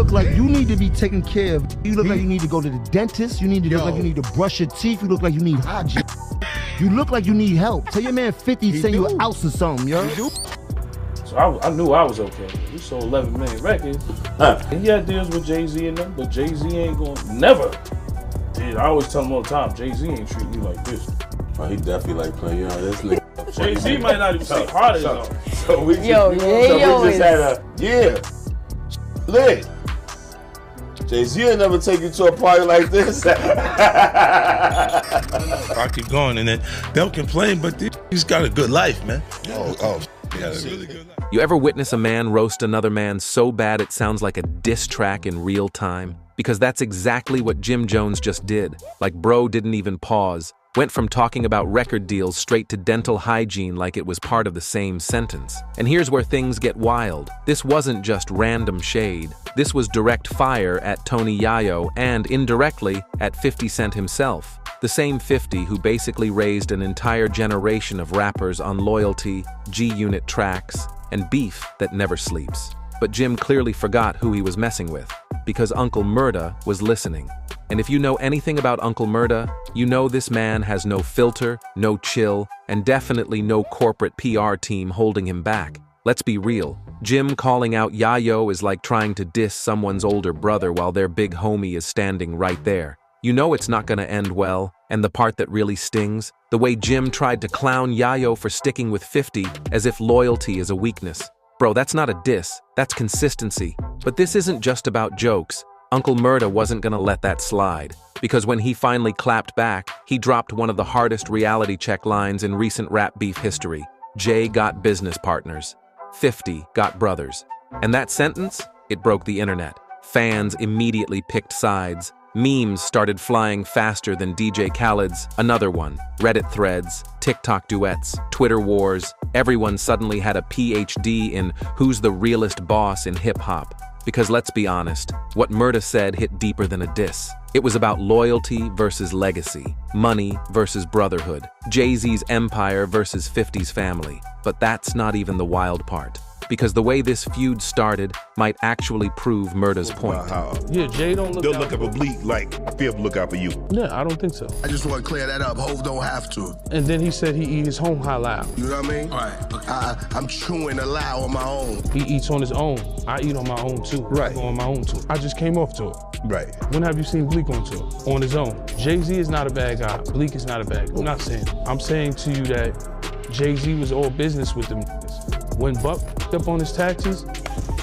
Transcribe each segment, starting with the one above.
look like you need to be taken care of. You look like you need to go to the dentist. You need to look like you need to brush your teeth. You look like you need hygiene. You look like you need help. Tell your man 50 send you a house or something, yo. So I knew I was okay. We sold 11 million records. And he had deals with Jay-Z and them, but Jay-Z ain't going never. Dude, I always tell him all the time, Jay-Z ain't treat me like this. Oh, he definitely like playing this nigga. Jay-Z might not even say hard as though. So we just, had a lit. Jay-Z will never take you to a party like this. I keep going and then they'll complain, but he's got a good life, man. He got a really good life. You ever witness a man roast another man so bad it sounds like a diss track in real time? Because that's exactly what Jim Jones just did. Like, bro didn't even pause. Went from talking about record deals straight to dental hygiene like it was part of the same sentence. And here's where things get wild. This wasn't just random shade. This was direct fire at Tony Yayo and, indirectly, at 50 Cent himself. The same 50 who basically raised an entire generation of rappers on loyalty, G-Unit tracks, and beef that never sleeps. But Jim clearly forgot who he was messing with, because Uncle Murda was listening. And if you know anything about Uncle Murda, you know this man has no filter, no chill, and definitely no corporate PR team holding him back. Let's be real. Jim calling out Yayo is like trying to diss someone's older brother while their big homie is standing right there. You know it's not gonna end well, and the part that really stings? The way Jim tried to clown Yayo for sticking with 50 as if loyalty is a weakness. Bro, that's not a diss, that's consistency. But this isn't just about jokes. Uncle Murda wasn't gonna let that slide, because when he finally clapped back, he dropped one of the hardest reality check lines in recent rap beef history. Jay got business partners. 50 got brothers. And that sentence? It broke the internet. Fans immediately picked sides. Memes started flying faster than DJ Khaled's Another One. Reddit threads, TikTok duets, Twitter wars. Everyone suddenly had a PhD in who's the realest boss in hip-hop. Because let's be honest, what Murda said hit deeper than a diss. It was about loyalty versus legacy, money versus brotherhood, Jay-Z's empire versus 50's family. But that's not even the wild part. Because the way this feud started might actually prove Murda's point. Yeah, Jay don't look out for Bleak like Fib look out for you. Yeah, I don't think so. I just want to clear that up. Hov don't have to. And then he said he eat his home halal. You know what I mean? All right. Okay. I'm chewing halal on my own. He eats on his own. I eat on my own too. Right. I go on my own tour. I just came off tour. Right. When have you seen Bleak on tour? On his own. Jay-Z is not a bad guy. Bleak is not a bad guy. I'm not saying. I'm saying to you that Jay-Z was all business with them. When Buck up on his taxes,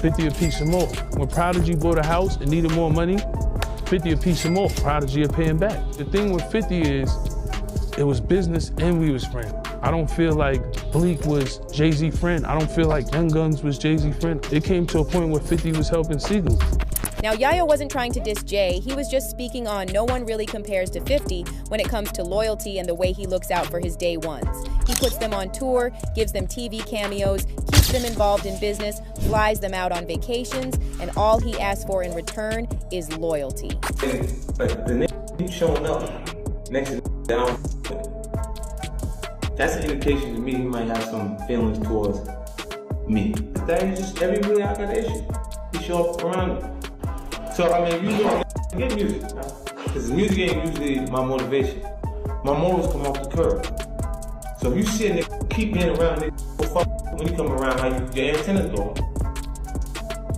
50 a piece or more. When Prodigy bought a house and needed more money, 50 a piece or more. Prodigy are paying back. The thing with 50 is, it was business and we was friends. I don't feel like Bleak was Jay-Z friend. I don't feel like Young Guns was Jay-Z friend. It came to a point where 50 was helping Siegel. Now, Yayo wasn't trying to diss Jay. He was just speaking on no one really compares to 50 when it comes to loyalty and the way he looks out for his day ones. He puts them on tour, gives them TV cameos, keeps them involved in business, flies them out on vacations, and all he asks for in return is loyalty. But the nigga keep showing up next to down. That's an indication to me he might have some feelings towards me. But that is just everywhere I got an issue. He show up around me. So, I mean, you don't get music, because the music ain't usually my motivation. My morals come off the curb. So if you see a nigga keep being around nigga, when you come around, how your antennas go.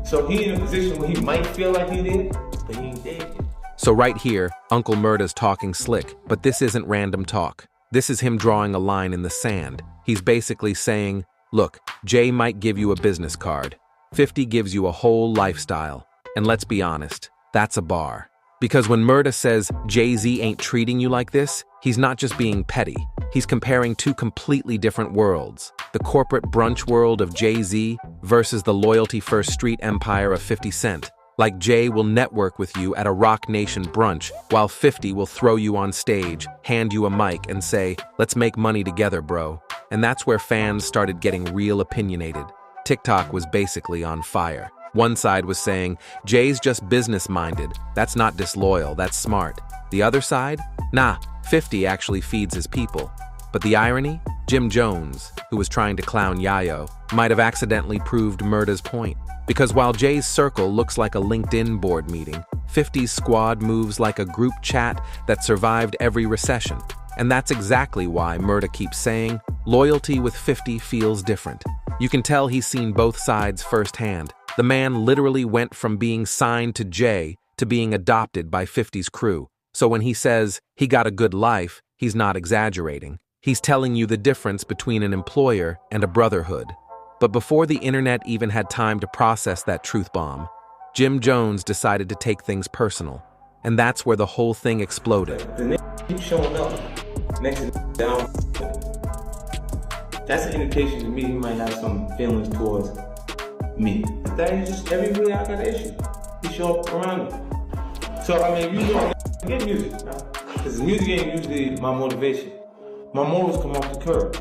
So he in a position where he might feel like he did, but he ain't dead. So right here, Uncle Murda's talking slick, but this isn't random talk. This is him drawing a line in the sand. He's basically saying, look, Jay might give you a business card. 50 gives you a whole lifestyle. And let's be honest, that's a bar. Because when Murda says Jay-Z ain't treating you like this, he's not just being petty. He's comparing two completely different worlds. The corporate brunch world of Jay-Z versus the loyalty-first street empire of 50 Cent. Like Jay will network with you at a Roc Nation brunch, while 50 will throw you on stage, hand you a mic, and say, let's make money together, bro. And that's where fans started getting real opinionated. TikTok was basically on fire. One side was saying, Jay's just business-minded. That's not disloyal, that's smart. The other side? Nah, 50 actually feeds his people. But the irony? Jim Jones, who was trying to clown Yayo, might have accidentally proved Murda's point. Because while Jay's circle looks like a LinkedIn board meeting, 50's squad moves like a group chat that survived every recession. And that's exactly why Murda keeps saying, loyalty with 50 feels different. You can tell he's seen both sides firsthand. The man literally went from being signed to Jay to being adopted by 50's crew. So when he says he got a good life, he's not exaggerating. He's telling you the difference between an employer and a brotherhood. But before the internet even had time to process that truth bomb, Jim Jones decided to take things personal. And that's where the whole thing exploded. The nigga keep showing up next to down. That's an indication to me he might have some feelings towards me. That is just everywhere I got an issue. He show up around me. So I mean, you don't get music, because the music ain't usually my motivation. My morals come off the curb.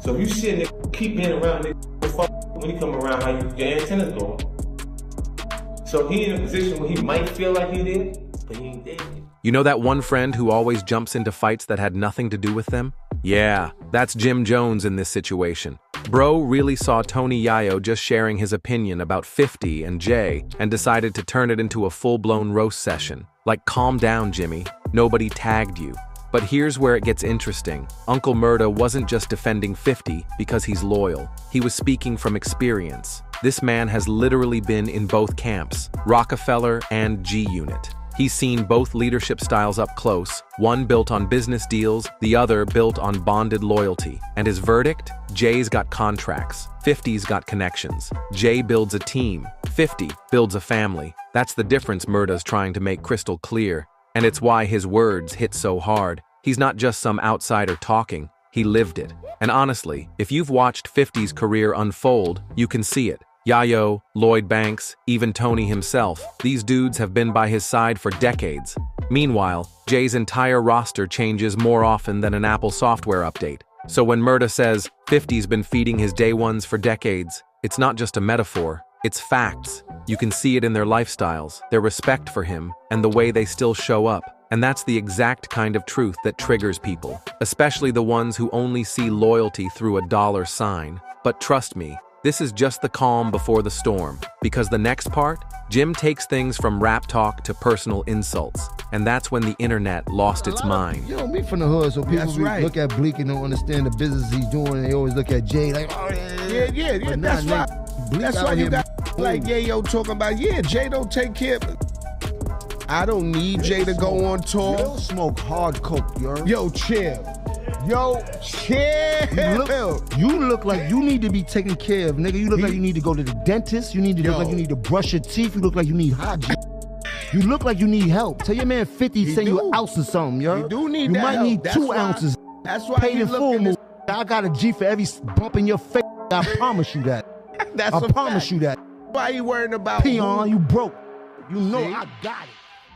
So if you see a nigga keep being around, nigga, when he come around, how your antennas go up. So he in a position where he might feel like he did, but he ain't dead. You know that one friend who always jumps into fights that had nothing to do with them? Yeah, that's Jim Jones in this situation. Bro really saw Tony Yayo just sharing his opinion about 50 and Jay and decided to turn it into a full-blown roast session. Like, calm down, Jimmy. Nobody tagged you. But here's where it gets interesting. Uncle Murda wasn't just defending 50 because he's loyal. He was speaking from experience. This man has literally been in both camps, Rockefeller and G-Unit. He's seen both leadership styles up close, one built on business deals, the other built on bonded loyalty. And his verdict? Jay's got contracts, 50's got connections. Jay builds a team, 50 builds a family. That's the difference Murda's trying to make crystal clear. And it's why his words hit so hard. He's not just some outsider talking, he lived it. And honestly, if you've watched 50's career unfold, you can see it. Yayo, Lloyd Banks, even Tony himself, these dudes have been by his side for decades. Meanwhile, Jay's entire roster changes more often than an Apple software update. So when Murda says 50's been feeding his day ones for decades, it's not just a metaphor, it's facts. You can see it in their lifestyles, their respect for him, and the way they still show up. And that's the exact kind of truth that triggers people, especially the ones who only see loyalty through a dollar sign. But trust me, this is just the calm before the storm, because the next part, Jim takes things from rap talk to personal insults, and that's when the internet lost its mind. You know, me from the hood, so people look at Bleak and don't understand the business he's doing, and they always look at Jay like, oh yeah, that's right. That's why you got like Yayo talking about, yeah, Jay don't take care of it. I don't need Jay to go on tour. Yo, smoke hard coke, yo. Yo, chill. You look like you need to be taken care of, nigga. You look like you need to go to the dentist. You need to look like you need to brush your teeth. You look like you need hygiene. You look like you need help. Tell your man 50 send you an ounce or something, yo. You do need you that might help. need That's 2 why, ounces. That's why paid in full. I got a G for every bump in your face. I promise you that. I promise you that. Why you worrying about peon? You broke. You know I got it.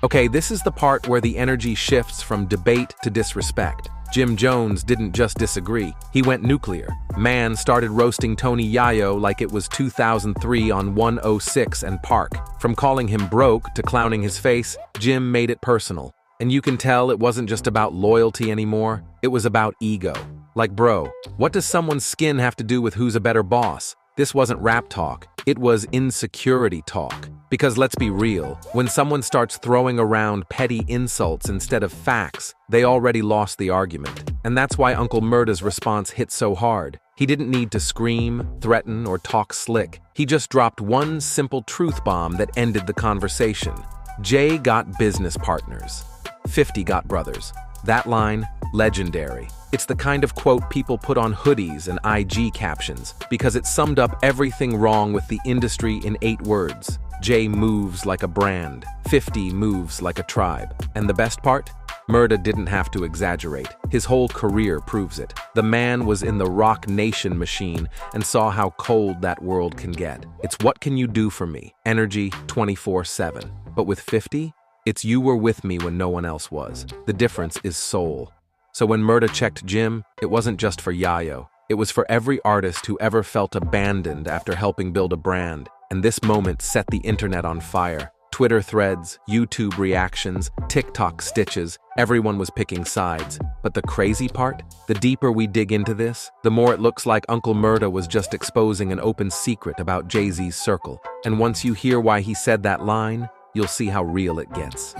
Okay, this is the part where the energy shifts from debate to disrespect. Jim Jones didn't just disagree, he went nuclear. Man started roasting Tony Yayo like it was 2003 on 106 and Park. From calling him broke to clowning his face, Jim made it personal. And you can tell it wasn't just about loyalty anymore, it was about ego. Like, bro, what does someone's skin have to do with who's a better boss? This wasn't rap talk, it was insecurity talk. Because let's be real, when someone starts throwing around petty insults instead of facts, they already lost the argument. And that's why Uncle Murda's response hit so hard. He didn't need to scream, threaten, or talk slick. He just dropped one simple truth bomb that ended the conversation. Jay got business partners. 50 got brothers. That line, legendary. It's the kind of quote people put on hoodies and IG captions because it summed up everything wrong with the industry in 8 words. Jay moves like a brand, 50 moves like a tribe. And the best part? Murda didn't have to exaggerate. His whole career proves it. The man was in the Roc Nation machine and saw how cold that world can get. It's what can you do for me? Energy 24/7. But with 50, it's you were with me when no one else was. The difference is soul. So when Murda checked Jim, it wasn't just for Yayo. It was for every artist who ever felt abandoned after helping build a brand. And this moment set the internet on fire. Twitter threads, YouTube reactions, TikTok stitches, everyone was picking sides. But the crazy part? The deeper we dig into this, the more it looks like Uncle Murda was just exposing an open secret about Jay-Z's circle. And once you hear why he said that line, you'll see how real it gets.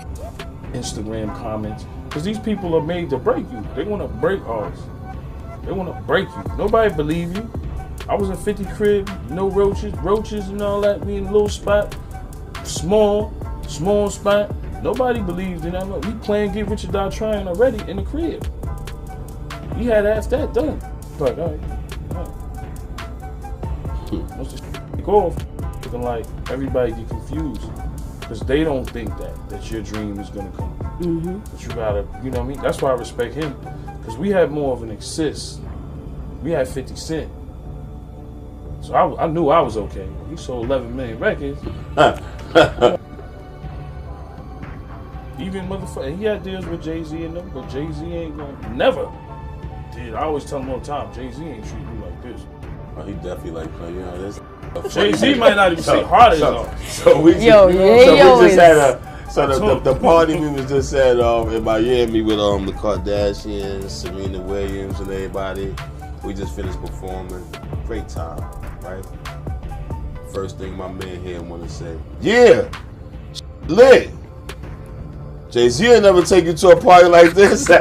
Instagram comments, because these people are made to break you. They want to break ours. They want to break you. Nobody believe you. I was in 50 crib, no roaches and all that. We in a little spot, small spot. Nobody believed in that. We playing Get Rich or Die Trying already in the crib. We had half that done. But all right. Once the go off, looking like everybody get confused. Because they don't think that your dream is gonna come. But you gotta, you know what I mean? That's why I respect him. Because we had more of an exist. We had 50 Cent. So I knew I was okay. He sold 11 million records. Even motherfucker, he had deals with Jay-Z and them, but Jay-Z ain't gonna never did. I always tell him all the time, Jay-Z ain't treat you like this. Oh, he definitely like playing, you know, this. Jay-Z might not even say hard as all. So we just, the party we was just at in Miami with the Kardashians, Serena Williams, and everybody. We just finished performing. Great time, right? First thing my man here want to say, yeah, lit. Jay-Z will never take you to a party like this. You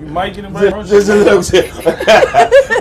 might get invited.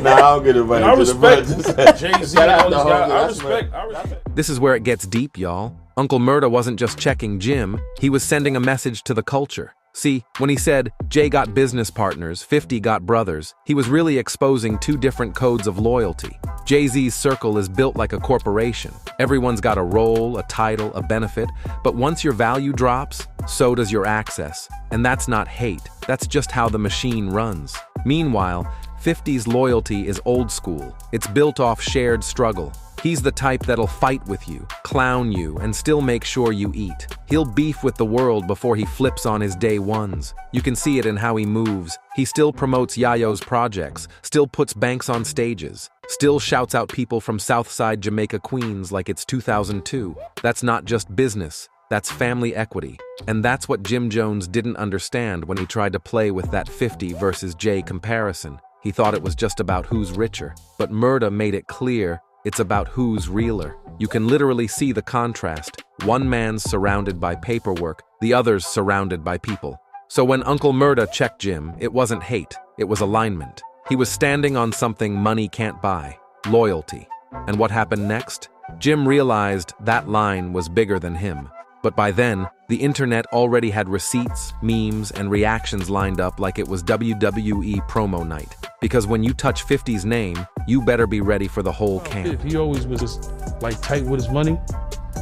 Nah, I don't get invited. I respect Jay-Z and all these guys. I respect. This is where it gets deep, y'all. Uncle Murda wasn't just checking Jim, he was sending a message to the culture. See, when he said, Jay got business partners, 50 got brothers, he was really exposing two different codes of loyalty. Jay-Z's circle is built like a corporation. Everyone's got a role, a title, a benefit, but once your value drops, so does your access. And that's not hate, that's just how the machine runs. Meanwhile, 50's loyalty is old school. It's built off shared struggle. He's the type that'll fight with you, clown you, and still make sure you eat. He'll beef with the world before he flips on his day ones. You can see it in how he moves. He still promotes Yayo's projects, still puts Banks on stages, still shouts out people from Southside Jamaica, Queens like it's 2002. That's not just business, that's family equity. And that's what Jim Jones didn't understand when he tried to play with that 50 versus Jay comparison. He thought it was just about who's richer, but Murda made it clear it's about who's realer. You can literally see the contrast. One man's surrounded by paperwork, the other's surrounded by people. So when Uncle Murda checked Jim, it wasn't hate, it was alignment. He was standing on something money can't buy, loyalty. And what happened next? Jim realized that line was bigger than him. But by then, the internet already had receipts, memes, and reactions lined up like it was WWE promo night. Because when you touch 50's name, you better be ready for the whole camp. He always was just like tight with his money.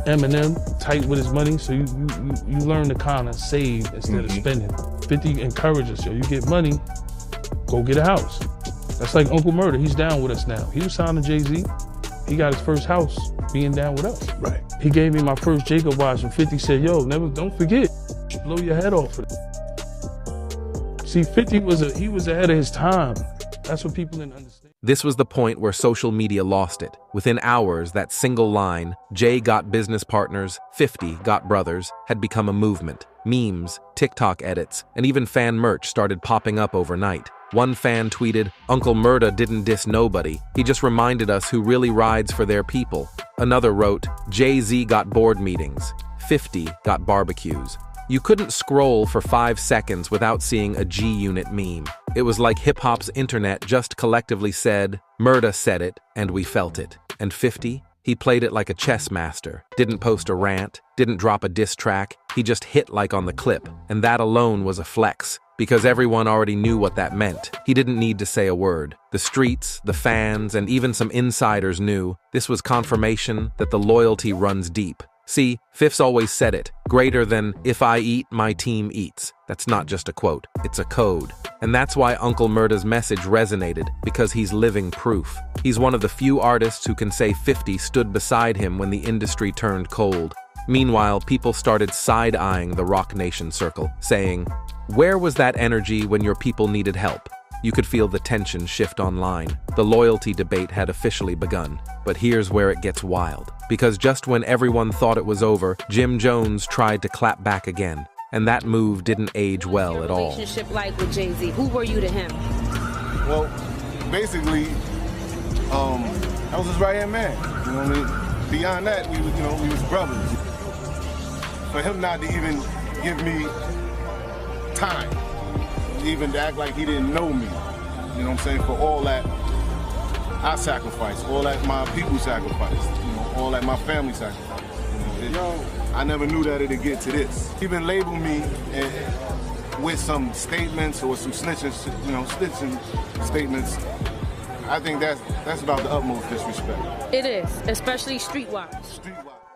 Eminem, tight with his money, so you learn to kind of save instead of spending. 50 encourages you. You get money, go get a house. That's like Uncle Murda. He's down with us now. He was signed to Jay-Z. He got his first house being down with us. Right. He gave me my first Jacob watch, and 50 said, "Yo, don't forget, blow your head off for it." See, 50 was ahead of his time. That's what people didn't understand. This was the point where social media lost it. Within hours, that single line, Jay got business partners, 50 got brothers, had become a movement. Memes, TikTok edits, and even fan merch started popping up overnight. One fan tweeted, "Uncle Murda didn't diss nobody. He just reminded us who really rides for their people." Another wrote, "Jay-Z got board meetings. 50 got barbecues." You couldn't scroll for 5 seconds without seeing a G-Unit meme. It was like hip-hop's internet just collectively said, "Murda said it, and we felt it." And 50? He played it like a chess master, didn't post a rant, didn't drop a diss track, he just hit like on the clip, and that alone was a flex, because everyone already knew what that meant. He didn't need to say a word. The streets, the fans, and even some insiders knew this was confirmation that the loyalty runs deep. See, Fifth's always said it, greater than "if I eat, my team eats." That's not just a quote, it's a code. And that's why Uncle Murda's message resonated, because he's living proof. He's one of the few artists who can say 50 stood beside him when the industry turned cold. Meanwhile, people started side-eyeing the Roc Nation circle, saying, "Where was that energy when your people needed help?" You could feel the tension shift online. The loyalty debate had officially begun. But here's where it gets wild. Because just when everyone thought it was over, Jim Jones tried to clap back again. and that move didn't age well at all. Relationship like with Jay-Z? Who were you to him? Well, basically, I was his right-hand man. You know what I mean? Beyond that, we was brothers. For him not to even give me time, even to act like he didn't know me, you know what I'm saying? For all that I sacrificed, all that my people sacrificed, all that my family sacrificed. I never knew that it'd get to this. Even label me with some statements or some snitching statements. I think that's about the utmost disrespect. It is, especially streetwise.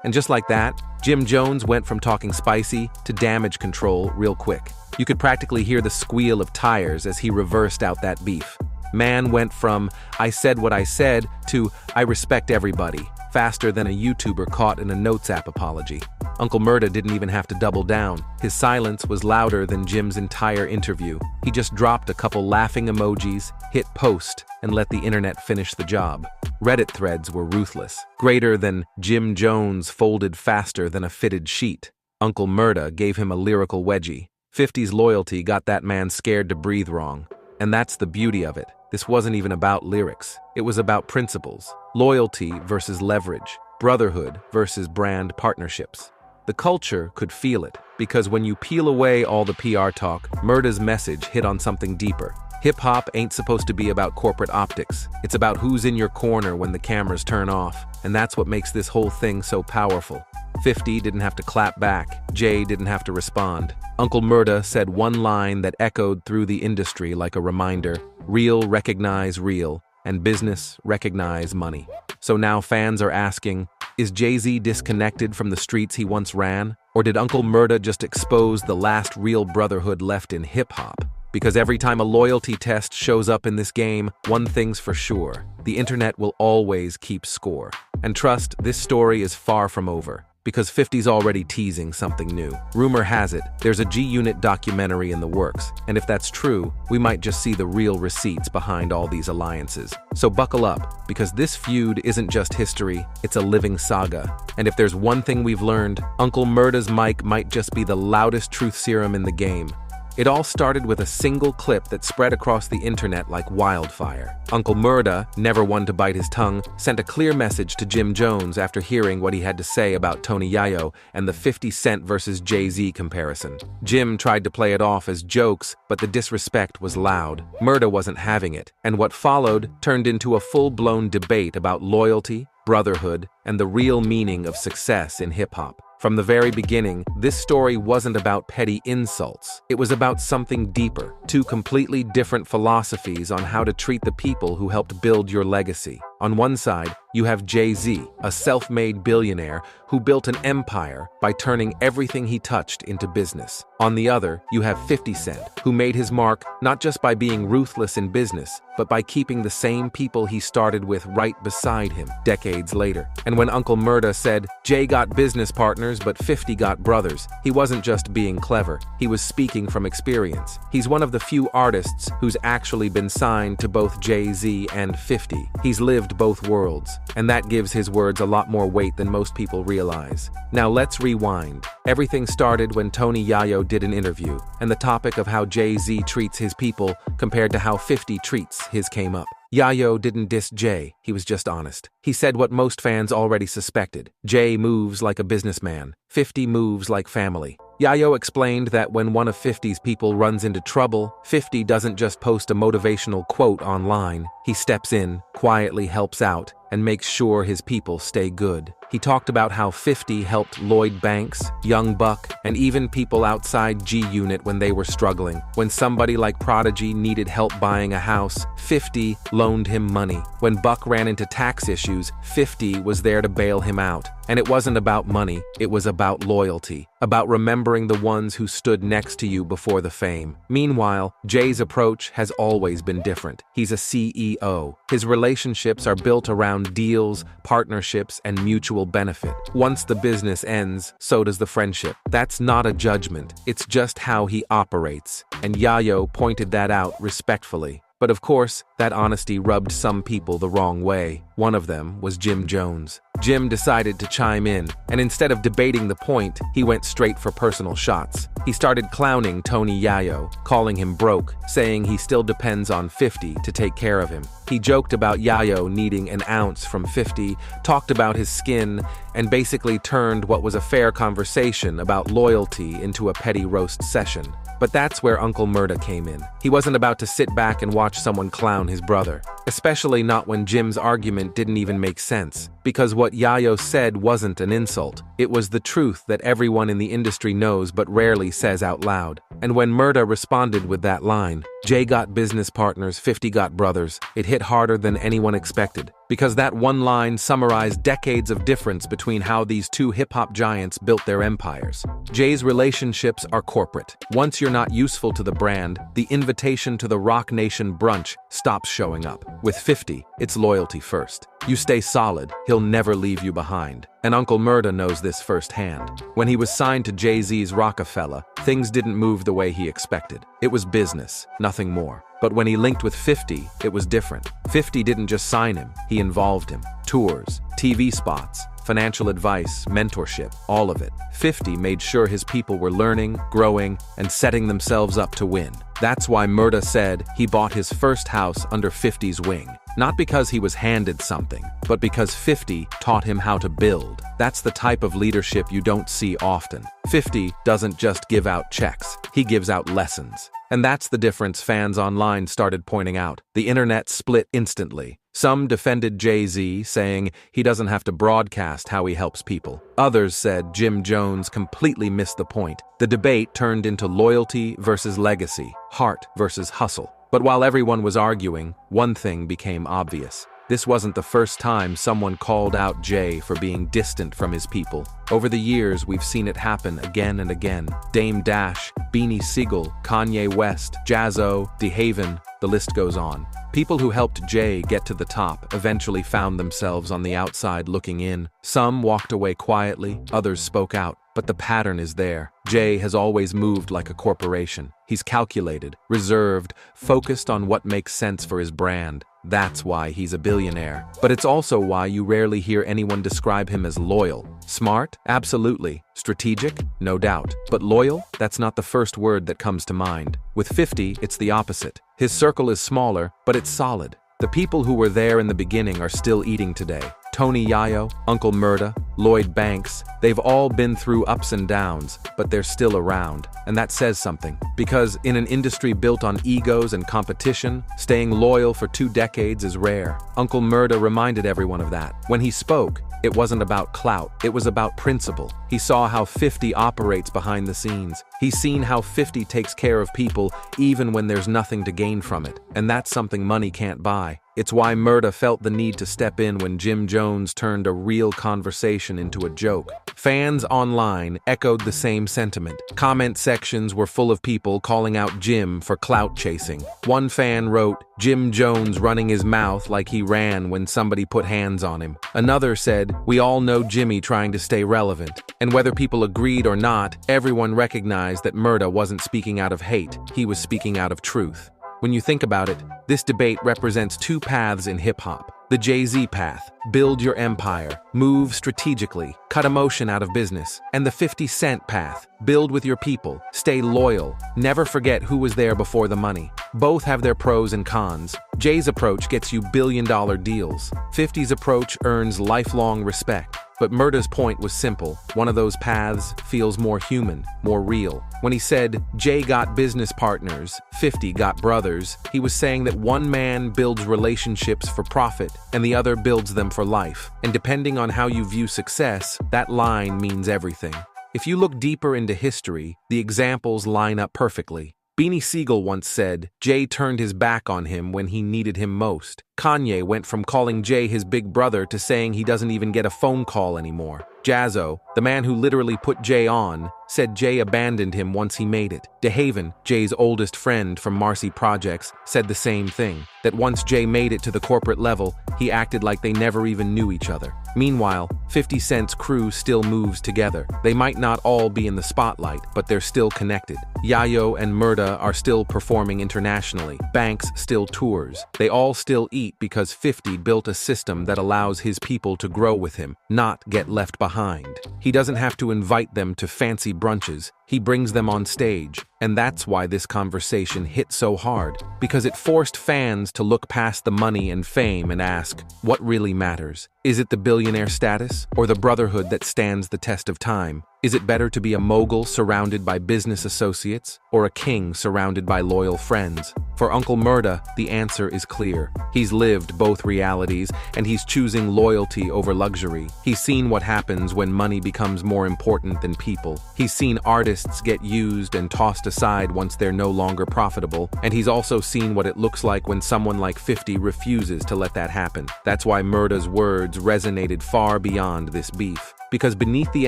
And just like that, Jim Jones went from talking spicy to damage control real quick. You could practically hear the squeal of tires as he reversed out that beef. Man went from, "I said what I said," to, "I respect everybody," faster than a YouTuber caught in a Notes app apology. Uncle Murda didn't even have to double down. His silence was louder than Jim's entire interview. He just dropped a couple laughing emojis, hit post, and let the internet finish the job. Reddit threads were ruthless. Greater than Jim Jones folded faster than a fitted sheet. Uncle Murda gave him a lyrical wedgie. 50's loyalty got that man scared to breathe wrong. And that's the beauty of it. This wasn't even about lyrics. It was about principles. Loyalty versus leverage. Brotherhood versus brand partnerships. The culture could feel it, because when you peel away all the PR talk, Murda's message hit on something deeper. Hip-hop ain't supposed to be about corporate optics. It's about who's in your corner when the cameras turn off, and that's what makes this whole thing so powerful. 50 didn't have to clap back. Jay didn't have to respond. Uncle Murda said one line that echoed through the industry like a reminder: real recognize real, and business recognize money. So now fans are asking, is Jay-Z disconnected from the streets he once ran? Or did Uncle Murda just expose the last real brotherhood left in hip-hop? Because every time a loyalty test shows up in this game, one thing's for sure: the internet will always keep score. And trust, this story is far from over, because 50's already teasing something new. Rumor has it, there's a G-Unit documentary in the works, and if that's true, we might just see the real receipts behind all these alliances. So buckle up, because this feud isn't just history, it's a living saga. And if there's one thing we've learned, Uncle Murda's mic might just be the loudest truth serum in the game. It all started with a single clip that spread across the internet like wildfire. Uncle Murda, never one to bite his tongue, sent a clear message to Jim Jones after hearing what he had to say about Tony Yayo and the 50 Cent versus Jay-Z comparison. Jim tried to play it off as jokes, but the disrespect was loud. Murda wasn't having it, and what followed turned into a full-blown debate about loyalty, brotherhood, and the real meaning of success in hip-hop. From the very beginning, this story wasn't about petty insults. It was about something deeper, two completely different philosophies on how to treat the people who helped build your legacy. On one side, you have Jay-Z, a self-made billionaire who built an empire by turning everything he touched into business. On the other, you have 50 Cent, who made his mark not just by being ruthless in business, but by keeping the same people he started with right beside him decades later. And when Uncle Murda said, "Jay got business partners, but 50 got brothers," he wasn't just being clever, he was speaking from experience. He's one of the few artists who's actually been signed to both Jay-Z and 50. He's lived both worlds, and that gives his words a lot more weight than most people realize. Now let's rewind. Everything started when Tony Yayo did an interview, and the topic of how Jay-Z treats his people compared to how 50 treats his came up. Yayo didn't diss Jay, he was just honest. He said what most fans already suspected. Jay moves like a businessman, 50 moves like family. Yayo explained that when one of 50's people runs into trouble, 50 doesn't just post a motivational quote online. He steps in, quietly helps out, and makes sure his people stay good. He talked about how 50 helped Lloyd Banks, Young Buck, and even people outside G-Unit when they were struggling. When somebody like Prodigy needed help buying a house, 50 loaned him money. When Buck ran into tax issues, 50 was there to bail him out. And it wasn't about money, it was about loyalty, about remembering the ones who stood next to you before the fame. Meanwhile, Jay's approach has always been different. He's a CEO. His relationships are built around deals, partnerships, and mutual benefit. Once the business ends, so does the friendship. That's not a judgment, it's just how he operates. And Yayo pointed that out respectfully. But of course, that honesty rubbed some people the wrong way. One of them was Jim Jones. Jim decided to chime in, and instead of debating the point, he went straight for personal shots. He started clowning Tony Yayo, calling him broke, saying he still depends on 50 to take care of him. He joked about Yayo needing an ounce from 50, talked about his skin, and basically turned what was a fair conversation about loyalty into a petty roast session. But that's where Uncle Murda came in. He wasn't about to sit back and watch someone clown his brother, especially not when Jim's argument didn't even make sense, because what Yayo said wasn't an insult. It was the truth that everyone in the industry knows but rarely says out loud. And when Murda responded with that line, Jay got business partners, 50 got brothers, it hit harder than anyone expected. Because that one line summarized decades of difference between how these two hip-hop giants built their empires. Jay's relationships are corporate. Once you're not useful to the brand, the invitation to the Roc Nation brunch stops showing up. With 50, it's loyalty first. You stay solid, he'll never leave you behind. And Uncle Murda knows this firsthand. When he was signed to Jay-Z's Rockefeller, things didn't move the way he expected. It was business, nothing more. But when he linked with 50, it was different. 50 didn't just sign him, he involved him. Tours, TV spots, financial advice, mentorship, all of it. 50 made sure his people were learning, growing, and setting themselves up to win. That's why Murda said he bought his first house under 50's wing. Not because he was handed something, but because 50 taught him how to build. That's the type of leadership you don't see often. 50 doesn't just give out checks, he gives out lessons. And that's the difference fans online started pointing out. The internet split instantly. Some defended Jay-Z, saying he doesn't have to broadcast how he helps people. Others said Jim Jones completely missed the point. The debate turned into loyalty versus legacy, heart versus hustle. But while everyone was arguing, one thing became obvious. This wasn't the first time someone called out Jay for being distant from his people. Over the years, we've seen it happen again and again. Dame Dash, Beanie Sigel, Kanye West, Jazzo, DeHaven, the list goes on. People who helped Jay get to the top eventually found themselves on the outside looking in. Some walked away quietly, others spoke out. But the pattern is there. Jay has always moved like a corporation. He's calculated, reserved, focused on what makes sense for his brand. That's why he's a billionaire. But it's also why you rarely hear anyone describe him as loyal. Smart? Absolutely. Strategic? No doubt. But loyal? That's not the first word that comes to mind. With 50, it's the opposite. His circle is smaller, but it's solid. The people who were there in the beginning are still eating today. Tony Yayo, Uncle Murda, Lloyd Banks, they've all been through ups and downs, but they're still around. And that says something. Because in an industry built on egos and competition, staying loyal for 2 decades is rare. Uncle Murda reminded everyone of that. When he spoke, it wasn't about clout, it was about principle. He saw how 50 operates behind the scenes. He's seen how 50 takes care of people even when there's nothing to gain from it. And that's something money can't buy. It's why Murda felt the need to step in when Jim Jones turned a real conversation into a joke. Fans online echoed the same sentiment. Comment sections were full of people calling out Jim for clout chasing. One fan wrote, "Jim Jones running his mouth like he ran when somebody put hands on him." Another said, "We all know Jimmy trying to stay relevant." And whether people agreed or not, everyone recognized that Murda wasn't speaking out of hate, he was speaking out of truth. When you think about it, this debate represents 2 paths in hip-hop. The Jay-Z path, build your empire, move strategically, cut emotion out of business. And the 50 Cent path, build with your people, stay loyal, never forget who was there before the money. Both have their pros and cons. Jay's approach gets you billion-dollar deals. 50's approach earns lifelong respect. But Murda's point was simple. One of those paths feels more human, more real. When he said, Jay got business partners, 50 got brothers, he was saying that one man builds relationships for profit and the other builds them for life. And depending on how you view success, that line means everything. If you look deeper into history, the examples line up perfectly. Beanie Sigel once said, Jay turned his back on him when he needed him most. Kanye went from calling Jay his big brother to saying he doesn't even get a phone call anymore. Jazzo, the man who literally put Jay on, said Jay abandoned him once he made it. DeHaven, Jay's oldest friend from Marcy Projects, said the same thing, that once Jay made it to the corporate level, he acted like they never even knew each other. Meanwhile, 50 Cent's crew still moves together. They might not all be in the spotlight, but they're still connected. Yayo and Murda are still performing internationally. Banks still tours. They all still eat. eat because 50 built a system that allows his people to grow with him, not get left behind. He doesn't have to invite them to fancy brunches. He brings them on stage, and that's why this conversation hit so hard, because it forced fans to look past the money and fame and ask, what really matters? Is it the billionaire status, or the brotherhood that stands the test of time? Is it better to be a mogul surrounded by business associates, or a king surrounded by loyal friends? For Uncle Murda, the answer is clear. He's lived both realities, and he's choosing loyalty over luxury. He's seen what happens when money becomes more important than people. He's seen artists get used and tossed aside once they're no longer profitable, and he's also seen what it looks like when someone like 50 refuses to let that happen. That's why Murda's words resonated far beyond this beef. Because beneath the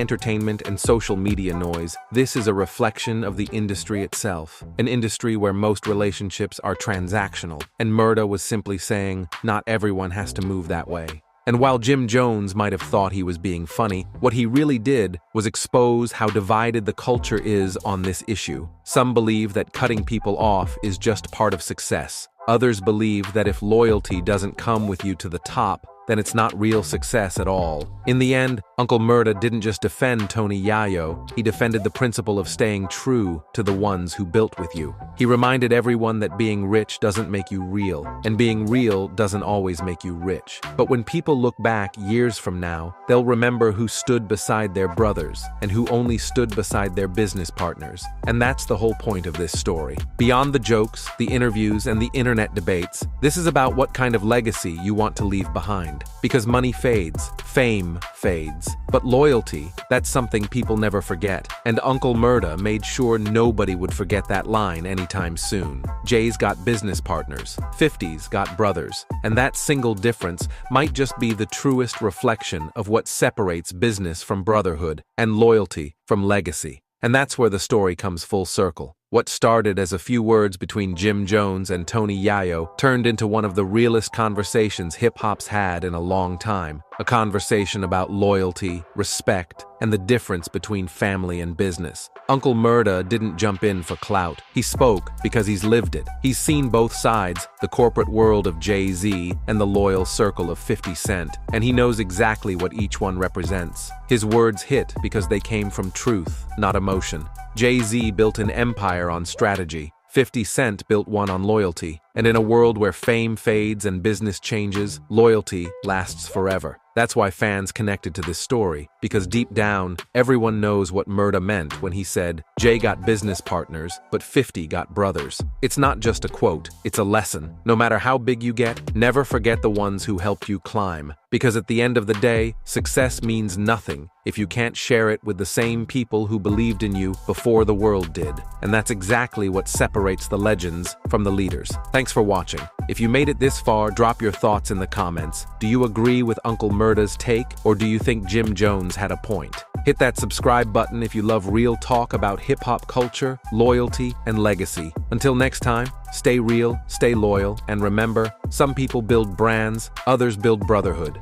entertainment and social media noise, this is a reflection of the industry itself. An industry where most relationships are transactional, and Murda was simply saying, not everyone has to move that way. And while Jim Jones might have thought he was being funny, what he really did was expose how divided the culture is on this issue. Some believe that cutting people off is just part of success. Others believe that if loyalty doesn't come with you to the top, then it's not real success at all. In the end, Uncle Murda didn't just defend Tony Yayo, he defended the principle of staying true to the ones who built with you. He reminded everyone that being rich doesn't make you real, and being real doesn't always make you rich. But when people look back years from now, they'll remember who stood beside their brothers, and who only stood beside their business partners. And that's the whole point of this story. Beyond the jokes, the interviews, and the internet debates, this is about what kind of legacy you want to leave behind. Because money fades, fame fades, but loyalty, that's something people never forget. And Uncle Murda made sure nobody would forget that line anytime soon. Jay's got business partners, 50's got brothers, and that single difference might just be the truest reflection of what separates business from brotherhood and loyalty from legacy. And that's where the story comes full circle. What started as a few words between Jim Jones and Tony Yayo turned into one of the realest conversations hip-hop's had in a long time. A conversation about loyalty, respect, and the difference between family and business. Uncle Murda didn't jump in for clout. He spoke because he's lived it. He's seen both sides, the corporate world of Jay-Z and the loyal circle of 50 Cent, and he knows exactly what each one represents. His words hit because they came from truth, not emotion. Jay-Z built an empire on strategy. 50 Cent built one on loyalty. And in a world where fame fades and business changes, loyalty lasts forever. That's why fans connected to this story, because deep down, everyone knows what Murda meant when he said, Jay got business partners, but 50 got brothers. It's not just a quote, it's a lesson. No matter how big you get, never forget the ones who helped you climb. Because at the end of the day, success means nothing if you can't share it with the same people who believed in you before the world did. And that's exactly what separates the legends from the leaders. Thanks for watching. If you made it this far, drop your thoughts in the comments. Do you agree with Uncle Murda's take, or do you think Jim Jones had a point? Hit that subscribe button if you love real talk about hip-hop culture, loyalty, and legacy. Until next time, stay real, stay loyal, and remember, some people build brands, others build brotherhood.